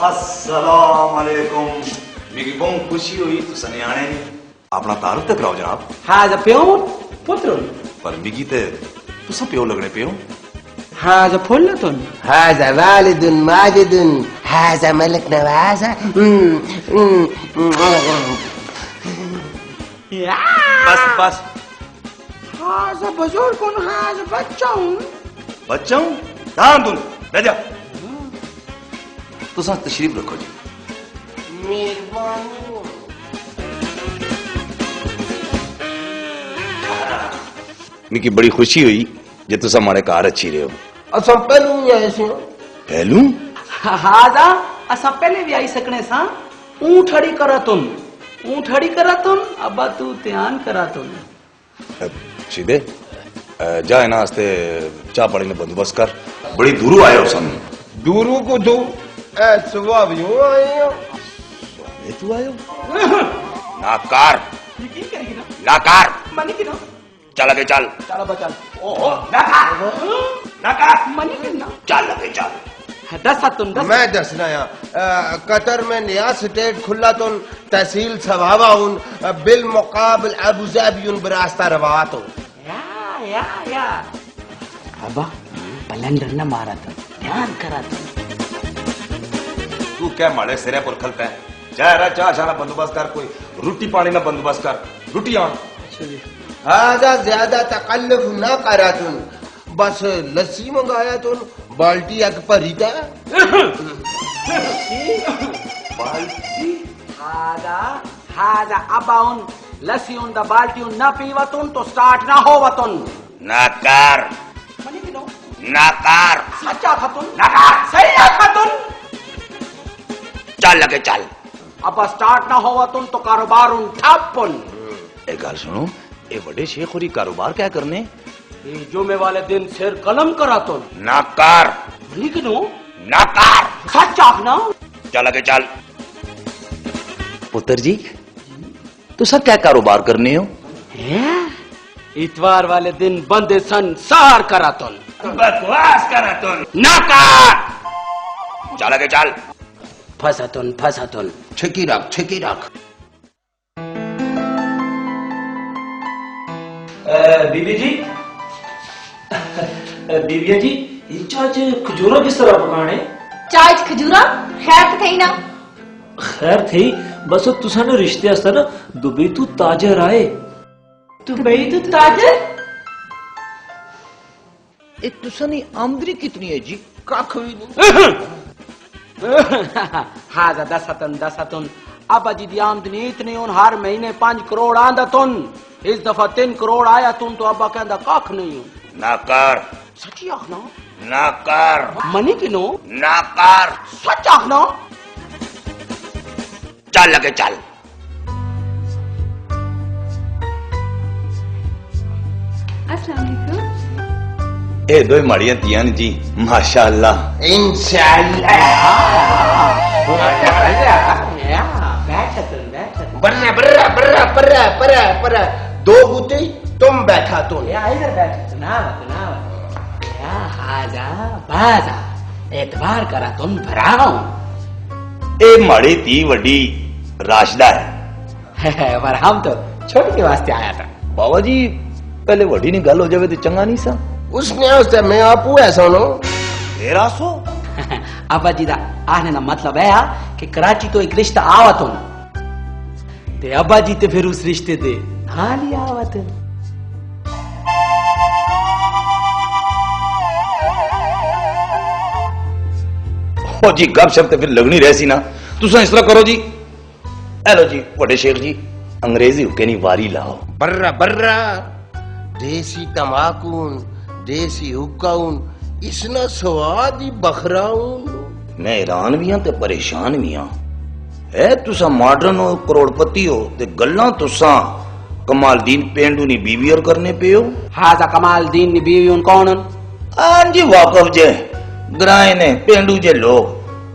अस्सलामुअलैकुम। मेरी बहुत खुशी हुई तो सने आने नहीं अपना तारुफ तक कराओ जनाब। हाजा प्यो पुत्र पर मिगी ते तुसा प्यो लगने प्यो। हाजा फुल्लतुन हाजा वालिदुन माजिदुन हाजा मलिक नवाजा। बस बस हाजा बुजुर्गुन हाजा बच्चाउन। बच्चा हूँ दाम तुम रह जा। तुसा तशरीफ रखो जी। मेहरबानी। मिगी बड़ी खुशी हुई जे तुसा हमारे कार अच्छी रहे हो। असां पहलू ऐसे पहलू हाजा असा पहले भी आई सकने सा ऊंठड़ी करतुन अब तू ध्यान करतुन। सीधे जा इना वास्ते चाह पानी में बंदोबस्त कर। बड़ी दूरू आयो सन। दूरू को तू स्वभाव यूं आए हो। तू आयो नाकार नाकार मनी की ना चल आगे चल। चल बचल ओहो नाकार नाकार मनी की ना चल आगे चल। दसतुन मैं दसना या कतर में नया स्टेट खुला तुन तहसील सवावाउन बिल मुकाबल अबू ज़ाबियुन बरास्ता रवातुन। या अबा बलंडर न मारा था ध्यान करा था। तू क्या माड़े सिरे पर खलता है। जा रहा चाह शाना बंदोबस्त कर। कोई रोटी पानी में बंदोबस्त कर। रोटी आन हाजा ज्यादा तकल्लुफ ना करा तुन बस लस्सी मंगाया तुन बाल्टी अग भरी था। हाजा अबाउन लस्सी उन द बाल्टी उन ना पीवतुन तो स्टार्ट ना होवतुन। नाकार मनी की नो नाकार सच्चा खतुन नाकार सही खतुन। चल आगे चल। अब स्टार्ट ना होवतुन तो कारोबार उन ठप्पुन। एक गाल सुनो ये बड़े शेख और कारोबार क्या करने। ये जुमे वाले दिन सिर कलम करातुन। नाकार मनी की नो नाकार सच्चा ना। चल आगे चल। पुत्र जी तुसा क्या कारोबार करने हो। इतवार वाले दिन बंदे संसार करातुन। बकवास करातुन नाकार। चल आगे चल। फसतुन छिकी रख बीबिया जी आज खजूरा किस तरह पकाने। चाय खजूरा खैर तो थी ना। खैर थी बस तुसा ने रिश्ते आस्ते ना दुबई तू ताजर आए। दुबई तो ताजर एक तुसा नी आमदनी कितनी है जी। कख भी नहीं। हाजा दसतुन अब जी दी आमदनी इतनी उन हर महीने 5 करोड़ आंदा तुन। इस दफा 3 करोड़ आया तुन तो अब्बा कहंदा कख नहीं हूं। नाकार सच्ची आखना नाकार मनी की नो नाकार सच आखना। चल आगे चल। अस्सलाम वालेकुम। ए दो माड़ियां तियां ने जी माशाअल्लाह। इंशाअल्लाह। बर्रा बर्रा बर्रा बर्रा बर्रा बर्रा दो बूटे तुम बैठा तुम। इधर बैठ ना हाजा बाजा एतबार करा तुम भराओ। ए माड़ी ती वड्डी राशदा है। पर हम तो छोटी के वास्ते आया था। बाबा जी पहले वड्डी ने गल हो जावे तो चंगा नहीं सा। उसने उससे मैं आपू ऐसा नो तेरा सो अब्बा जी दा आने ना मतलब है कि कराची तो एक रिश्ता आवत हो ते अब्बा जी ते फिर उस रिश्ते दे हाल ही आवत। ओ जी गप शप तो फिर लगनी रहसी ना। तुसा इस तरह करो जी। हेलो जी बड़े शेख जी अंग्रेजी हुक्के नहीं वारी लाओ। बर्रा बर्रा देसी तमाकून देसी हुक्काउन इसना स्वाद ही बखराउन। मैं हैरान भी हां ते परेशान भी हां। है तुसा मॉडर्न हो करोड़पति हो ते गल्लां तुसा कमालदीन पेंडू नी बीवी और करने पे हो। हाजा कमालदीन नी बीवी उन कौन। हां जी वाकफ जे ग्राए ने पेंडू जे लोग